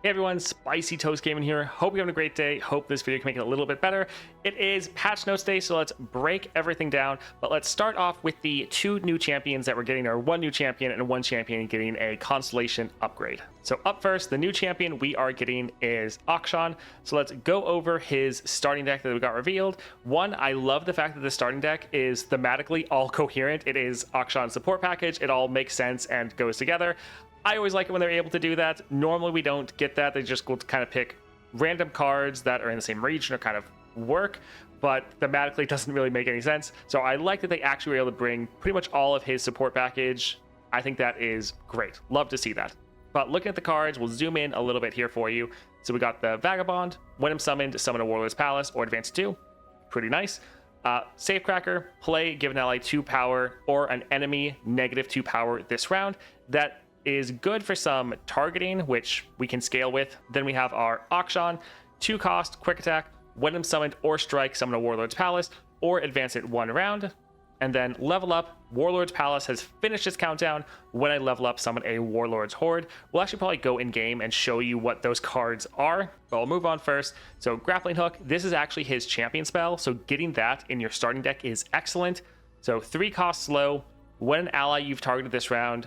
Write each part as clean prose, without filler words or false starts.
Hey everyone, Spicy Toast Gaming here. Hope you're having a great day. Hope this video can make it a little bit better. It is patch notes day, so let's break everything down. But let's start off with the two new champions that we're getting, or one new champion and one champion getting a constellation upgrade. So up first, the new champion we are getting is Ouxan. So let's go over his starting deck that we got revealed. One, I love the fact that the starting deck is thematically all coherent. It is Ouxan's support package. It all makes sense and goes together. I always like it when they're able to do that. Normally we don't get that. They just go to kind of pick random cards that are in the same region or kind of work, but thematically it doesn't really make any sense. So I like that they actually were able to bring pretty much all of his support package. I think that is great. Love to see that. But looking at the cards, we'll zoom in a little bit here for you. So we got the Vagabond, when I'm summoned, summon a Warlord's Palace or advance 2. Pretty nice. Safecracker, play, give an ally 2 power or an enemy -2 power this round. That is good for some targeting, which we can scale with. Then we have our Ouxan, 2 cost, quick attack, when I'm summoned or strike, summon a Warlord's Palace or advance it 1 round. And then level up, Warlord's Palace has finished its countdown. When I level up, summon a Warlord's Horde. We'll actually probably go in game and show you what those cards are, but I'll move on first. So Grappling Hook, this is actually his champion spell, so getting that in your starting deck is excellent. So 3 cost slow. When an ally you've targeted this round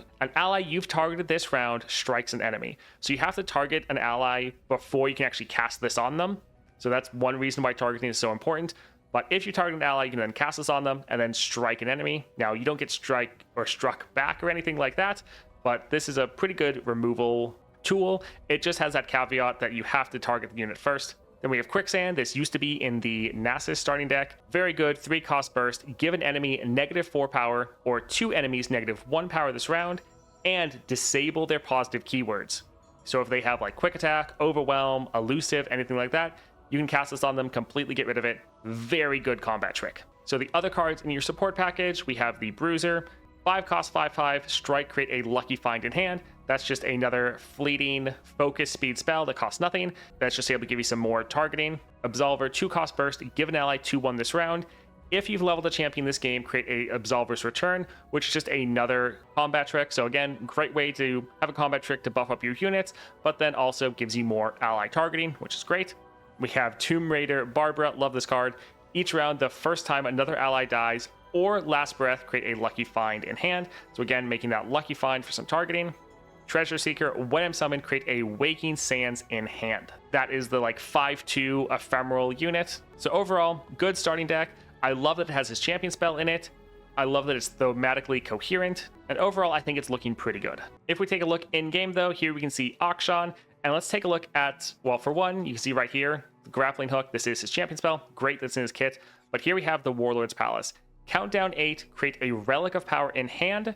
strikes an enemy. So you have to target an ally before you can actually cast this on them. So that's one reason why targeting is so important. But if you target an ally, you can then cast this on them and then strike an enemy. Now, you don't get strike or struck back or anything like that, but this is a pretty good removal tool. It just has that caveat that you have to target the unit first. Then we have Quicksand. This used to be in the Nasus starting deck. Very good, 3 cost burst. Give an enemy -4 power or 2 enemies -1 power this round, and disable their positive keywords. So if they have like quick attack, overwhelm, elusive, anything like that, you can cast this on them, completely get rid of it. Very good combat trick. So the other cards in your support package, we have the Bruiser, 5 cost 5/5, strike, create a lucky find in hand. That's just another fleeting focus speed spell that costs nothing. That's just able to give you some more targeting. Absolver, 2 cost burst, give an ally 2/1 this round. If you've leveled a champion this game, create a Absolver's Return, which is just another combat trick. So again, great way to have a combat trick to buff up your units, but then also gives you more ally targeting, which is great. We have Tomb Raider Barbara, love this card. Each round, the first time another ally dies or last breath, create a lucky find in hand. So again, making that lucky find for some targeting. Treasure Seeker, when I'm summoned, create a Waking Sands in hand. That is the like 5/2 ephemeral unit. So overall, good starting deck. I love that it has his champion spell in it. I love that it's thematically coherent. And overall, I think it's looking pretty good. If we take a look in game though, here we can see Ouxan. And let's take a look at, well, for one, you can see right here, the Grappling Hook. This is his champion spell. Great, that's in his kit. But here we have the Warlord's Palace. Countdown 8, create a Relic of Power in hand.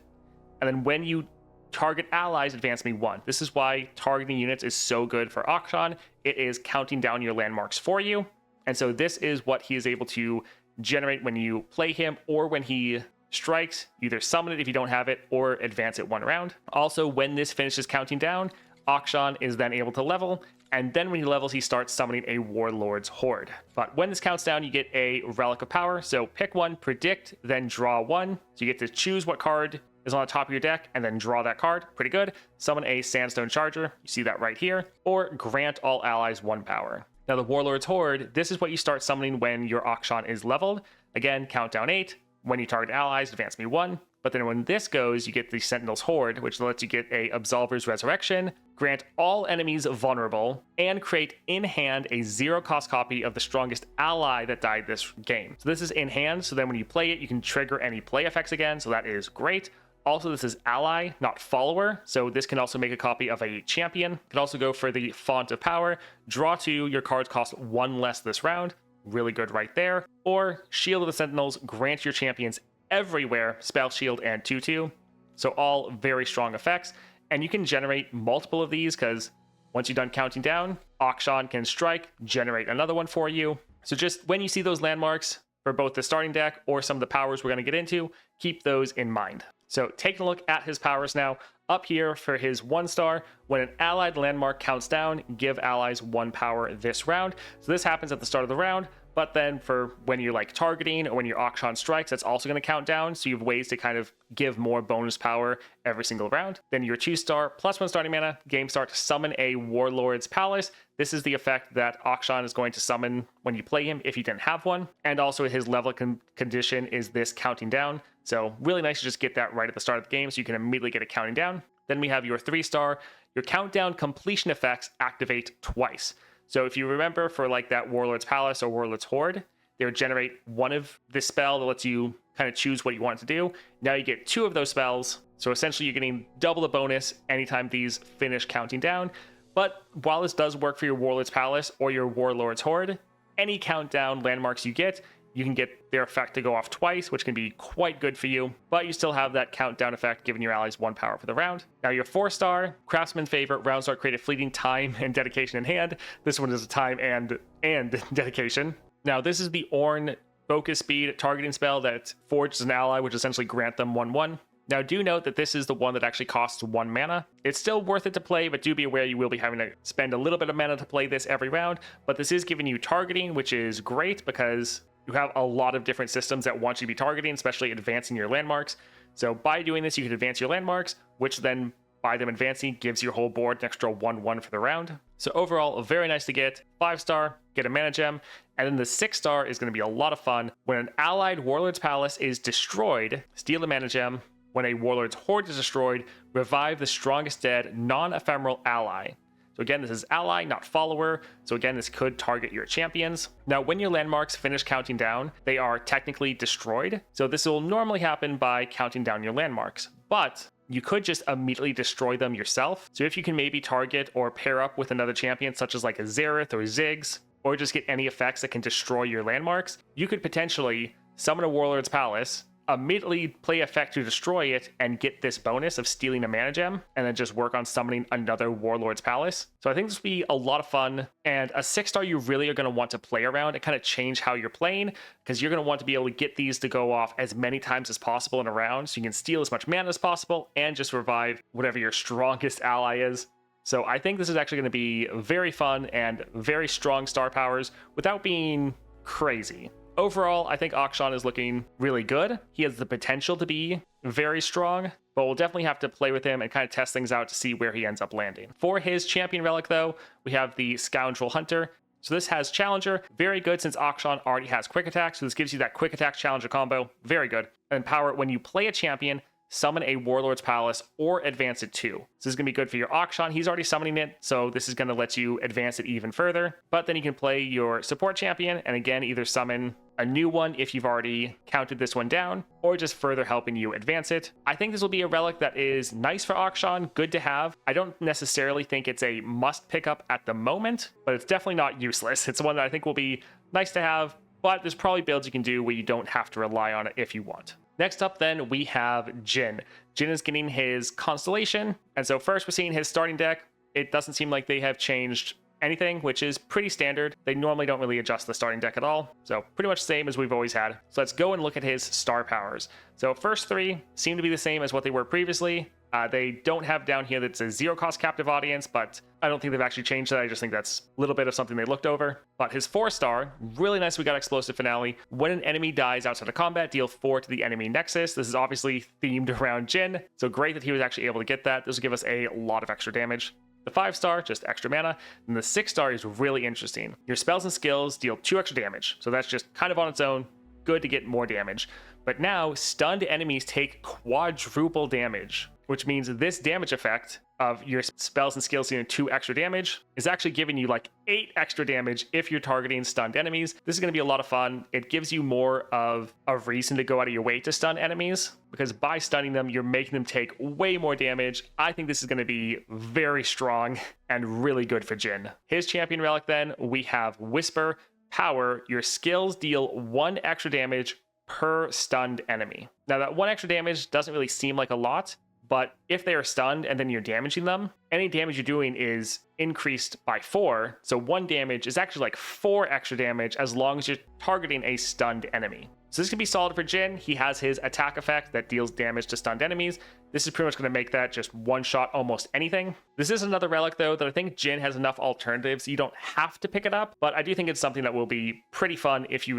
And then when you target allies, advance me 1. This is why targeting units is so good for Ouxan. It is counting down your landmarks for you. And so this is what he is able to generate when you play him or when he strikes. Either summon it if you don't have it or advance it 1 round. Also, when this finishes counting down, Ouxan is then able to level, and then when he levels, he starts summoning a Warlord's Horde. But when this counts down, you get a Relic of Power. So pick 1, predict, then draw 1. So you get to choose what card is on the top of your deck and then draw that card. Pretty good. Summon a Sandstone Charger. You see that right here. Or grant all allies 1 power. Now the Warlord's Horde, this is what you start summoning when your Ouxan is leveled. Again, countdown 8. When you target allies, advance me 1. But then when this goes, you get the Sentinel's Horde, which lets you get a Absolver's Resurrection, grant all enemies vulnerable, and create in hand a 0-cost copy of the strongest ally that died this game. So this is in hand, so then when you play it, you can trigger any play effects again, so that is great. Also, this is ally, not follower, so this can also make a copy of a champion. Can also go for the Font of Power, draw 2, your cards cost 1 less this round, really good right there. Or Shield of the Sentinels, grant your champions everywhere spell shield and 2/2. So all very strong effects. And you can generate multiple of these because once you're done counting down, Ouxan can strike, generate another one for you. So just when you see those landmarks for both the starting deck or some of the powers we're going to get into, keep those in mind. So taking a look at his powers now, up here for his 1-star, when an allied landmark counts down, give allies 1 power this round. So this happens at the start of the round, But then for when you're like targeting or when your Ouxan strikes, that's also going to count down. So you have ways to kind of give more bonus power every single round. Then your 2-star +1 starting mana, game start, summon a Warlord's Palace. This is the effect that Ouxan is going to summon when you play him if you didn't have one. And also his level condition is this counting down. So really nice to just get that right at the start of the game so you can immediately get it counting down. Then we have your 3-star. Your countdown completion effects activate twice. So if you remember for like that Warlord's Palace or Warlord's Horde, they would generate one of this spell that lets you kind of choose what you want it to do. Now you get 2 of those spells. So essentially you're getting double the bonus anytime these finish counting down. But while this does work for your Warlord's Palace or your Warlord's Horde, any countdown landmarks you can get their effect to go off twice, which can be quite good for you, but you still have that countdown effect giving your allies 1 power for the round. Now your 4-star, Craftsman's favorite, round start create a fleeting time and dedication in hand. This one is a time and dedication. Now this is the Ornn focus speed targeting spell that forges an ally, which essentially grant them 1/1. Now do note that this is the one that actually costs 1 mana. It's still worth it to play, but do be aware you will be having to spend a little bit of mana to play this every round, but this is giving you targeting, which is great because you have a lot of different systems that want you to be targeting, especially advancing your landmarks. So by doing this, you can advance your landmarks, which then by them advancing gives your whole board an extra 1/1 for the round. So overall, very nice to get. 5-star, get a mana gem, and then the 6-star is going to be a lot of fun. When an allied Warlord's Palace is destroyed, steal a mana gem. When a Warlord's Horde is destroyed, revive the strongest dead non-ephemeral ally. So again, this is ally, not follower. So again, this could target your champions. Now, when your landmarks finish counting down, they are technically destroyed. So this will normally happen by counting down your landmarks, but you could just immediately destroy them yourself. So if you can maybe target or pair up with another champion, such as like a Xerath or Ziggs, or just get any effects that can destroy your landmarks, you could potentially summon a Warlord's Palace, immediately play effect to destroy it, and get this bonus of stealing a mana gem, and then just work on summoning another Warlord's Palace. So I think this will be a lot of fun, and a 6-star you really are going to want to play around and kind of change how you're playing, because you're going to want to be able to get these to go off as many times as possible in a round, so you can steal as much mana as possible, and just revive whatever your strongest ally is. So I think this is actually going to be very fun and very strong star powers without being crazy. Overall, I think Ouxan is looking really good. He has the potential to be very strong, but we'll definitely have to play with him and kind of test things out to see where he ends up landing. For his champion relic, though, we have the Scoundrel Hunter. So this has Challenger, very good since Ouxan already has Quick Attack, so this gives you that Quick Attack Challenger combo, very good. And power, when you play a champion, summon a Warlord's Palace or advance it too. So this is going to be good for your Ouxan. He's already summoning it, so this is going to let you advance it even further. But then you can play your support champion and again either summon a new one if you've already counted this one down, or just further helping you advance it. I think this will be a relic that is nice for Ouxan, good to have. I don't necessarily think it's a must pick up at the moment, but it's definitely not useless. It's one that I think will be nice to have, but there's probably builds you can do where you don't have to rely on it if you want. Next up then, we have Jin. Jin is getting his Constellation, and so first we're seeing his starting deck. It doesn't seem like they have changed anything, which is pretty standard. They normally don't really adjust the starting deck at all, so pretty much the same as we've always had. So let's go and look at his star powers. So first 3 seem to be the same as what they were previously. They don't have down here that it's a 0-cost captive audience, but I don't think they've actually changed that. I just think that's a little bit of something they looked over. But his 4-star, really nice. We got Explosive Finale. When an enemy dies outside of combat, deal 4 to the enemy nexus. This is obviously themed around Jin, so great that he was actually able to get that. This will give us a lot of extra damage. The 5-star, just extra mana. And the 6-star is really interesting. Your spells and skills deal 2 extra damage. So that's just kind of on its own. Good to get more damage. But now, stunned enemies take quadruple damage, which means this damage effect of your spells and skills dealing 2 extra damage is actually giving you like 8 extra damage if you're targeting stunned enemies. This is going to be a lot of fun. It gives you more of a reason to go out of your way to stun enemies, because by stunning them, you're making them take way more damage. I think this is going to be very strong and really good for Jin. His champion relic then, we have Whisper. Power, your skills deal 1 extra damage per stunned enemy. Now that 1 extra damage doesn't really seem like a lot, but if they are stunned and then you're damaging them, any damage you're doing is increased by 4. So 1 damage is actually like 4 extra damage as long as you're targeting a stunned enemy. So this can be solid for Jin. He has his attack effect that deals damage to stunned enemies. This is pretty much going to make that just one-shot almost anything. This is another relic, though, that I think Jin has enough alternatives. You don't have to pick it up, but I do think it's something that will be pretty fun if you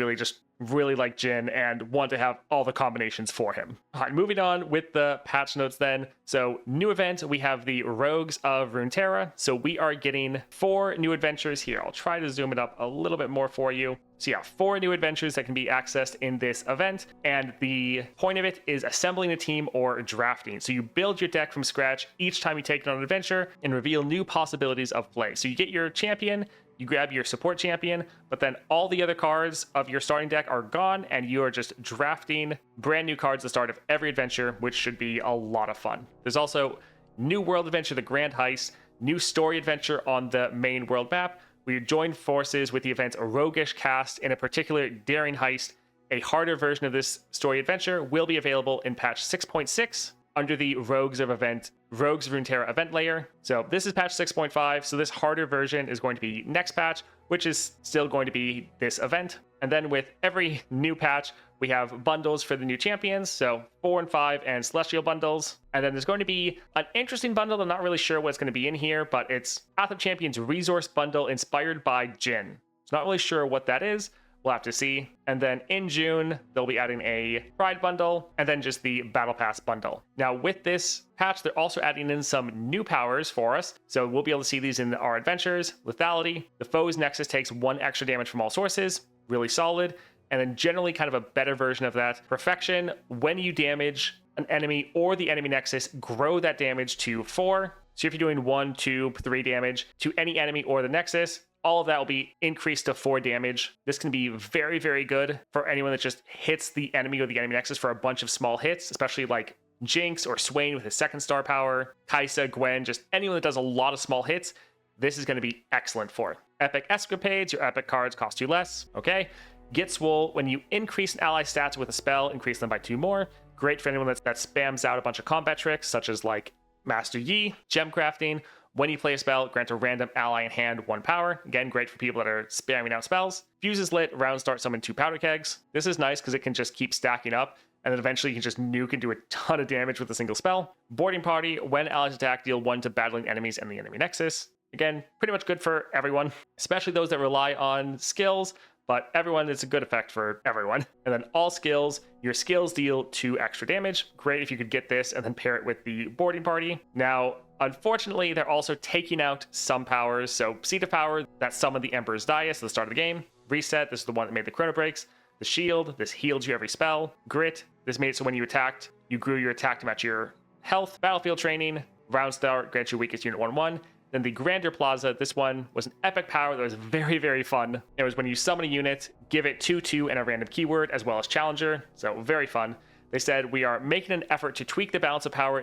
really like Jin and want to have all the combinations for him. All right, moving on with the patch notes then. So new event, we have the Rogues of Runeterra. So we are getting 4 new adventures here. I'll try to zoom it up a little bit more for you. So yeah, 4 new adventures that can be accessed in this event, and the point of it is assembling a team or drafting. So you build your deck from scratch each time you take it on an adventure and reveal new possibilities of play. So you get your champion, you grab your support champion, but then all the other cards of your starting deck are gone, and you are just drafting brand new cards at the start of every adventure, which should be a lot of fun. There's also new world adventure, the Grand Heist, new story adventure on the main world map. We join forces with the event's roguish cast in a particular daring heist. A harder version of this story adventure will be available in patch 6.6 under the Rogues of Runeterra event layer. So this is patch 6.5, so this harder version is going to be next patch, which is still going to be this event. And then with every new patch, we have bundles for the new champions, so 4 and 5 and Celestial bundles. And then there's going to be an interesting bundle. I'm not really sure what's going to be in here, but it's Path of Champions Resource Bundle inspired by Jin. So not really sure what that is. We'll have to see. And then in June, they'll be adding a Pride bundle and then just the Battle Pass bundle. Now with this patch, they're also adding in some new powers for us. So we'll be able to see these in our adventures. Lethality, the foe's Nexus takes 1 extra damage from all sources. Really solid. And then generally kind of a better version of that. Perfection, when you damage an enemy or the enemy Nexus, grow that damage to 4. So if you're doing 1, 2, 3 damage to any enemy or the Nexus, all of that will be increased to 4 damage. This can be very, very good for anyone that just hits the enemy or the enemy Nexus for a bunch of small hits, especially like Jinx or Swain with his 2nd star power, Kai'Sa, Gwen, just anyone that does a lot of small hits. This is going to be excellent for. Epic Escapades, your epic cards cost you less. Okay. Get Swole, when you increase an ally stats with a spell, increase them by 2 more. Great for anyone that spams out a bunch of combat tricks, such as like Master Yi, gem crafting. When you play a spell, grant a random ally in hand 1 power. Again, great for people that are spamming out spells. Fuse is lit, round start summon 2 powder kegs. This is nice because it can just keep stacking up, and then eventually you can just nuke and do a ton of damage with a single spell. Boarding Party, when allies attack, deal 1 to battling enemies and the enemy Nexus. Again, pretty much good for everyone, especially those that rely on skills. But everyone, it's a good effect for everyone. And then all skills, your skills deal 2 extra damage. Great if you could get this and then pair it with the Boarding Party. Now, unfortunately, they're also taking out some powers. So Seed of Power, that summoned the Emperor's Dais at the start of the game. Reset, this is the one that made the Chrono Breaks. The Shield, this healed you every spell. Grit, this made it so when you attacked, you grew your attack to match your health. Battlefield Training, Round Start, grants your weakest unit 1/1. Then the Grandeur Plaza, this one was an epic power that was very, very fun. It was when you summon a unit, give it 2/2 and a random keyword, as well as Challenger. So very fun. They said, we are making an effort to tweak the balance of powers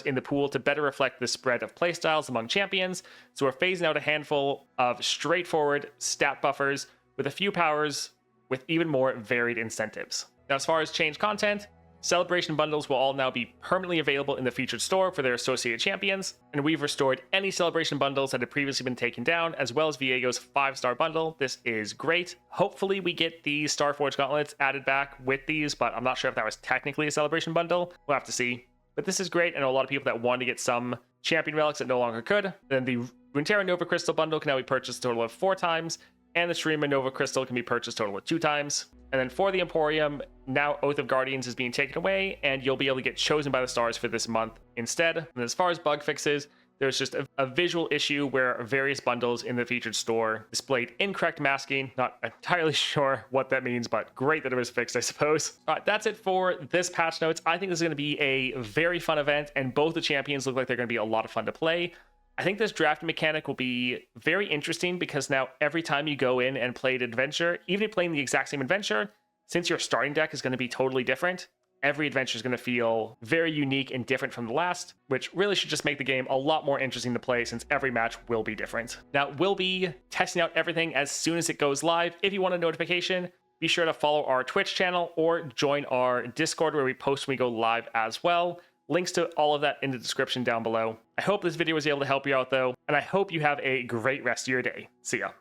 in the pool to better reflect the spread of playstyles among champions. So we're phasing out a handful of straightforward stat buffers with a few powers with even more varied incentives. Now, as far as changed content, Celebration bundles will all now be permanently available in the featured store for their associated champions, and we've restored any Celebration bundles that had previously been taken down, as well as Viego's 5-star bundle. This is great. Hopefully we get the Starforge gauntlets added back with these, but I'm not sure if that was technically a Celebration bundle. We'll have to see. But this is great. I know a lot of people that wanted to get some champion relics that no longer could. Then the Runeterra Nova Crystal bundle can now be purchased a total of 4 times, and the Shurima Nova Crystal can be purchased a total of 2 times. And then for the Emporium, now Oath of Guardians is being taken away, and you'll be able to get Chosen by the Stars for this month instead. And as far as bug fixes, there's just a visual issue where various bundles in the featured store displayed incorrect masking. Not entirely sure what that means, but great that it was fixed, I suppose. All right, that's it for this patch notes. I think this is going to be a very fun event, and both the champions look like they're going to be a lot of fun to play. I think this drafting mechanic will be very interesting because now every time you go in and play an adventure, even if you're playing the exact same adventure, since your starting deck is going to be totally different, every adventure is going to feel very unique and different from the last, which really should just make the game a lot more interesting to play since every match will be different. Now, we'll be testing out everything as soon as it goes live. If you want a notification, be sure to follow our Twitch channel or join our Discord where we post when we go live as well. Links to all of that in the description down below. I hope this video was able to help you out though, and I hope you have a great rest of your day. See ya.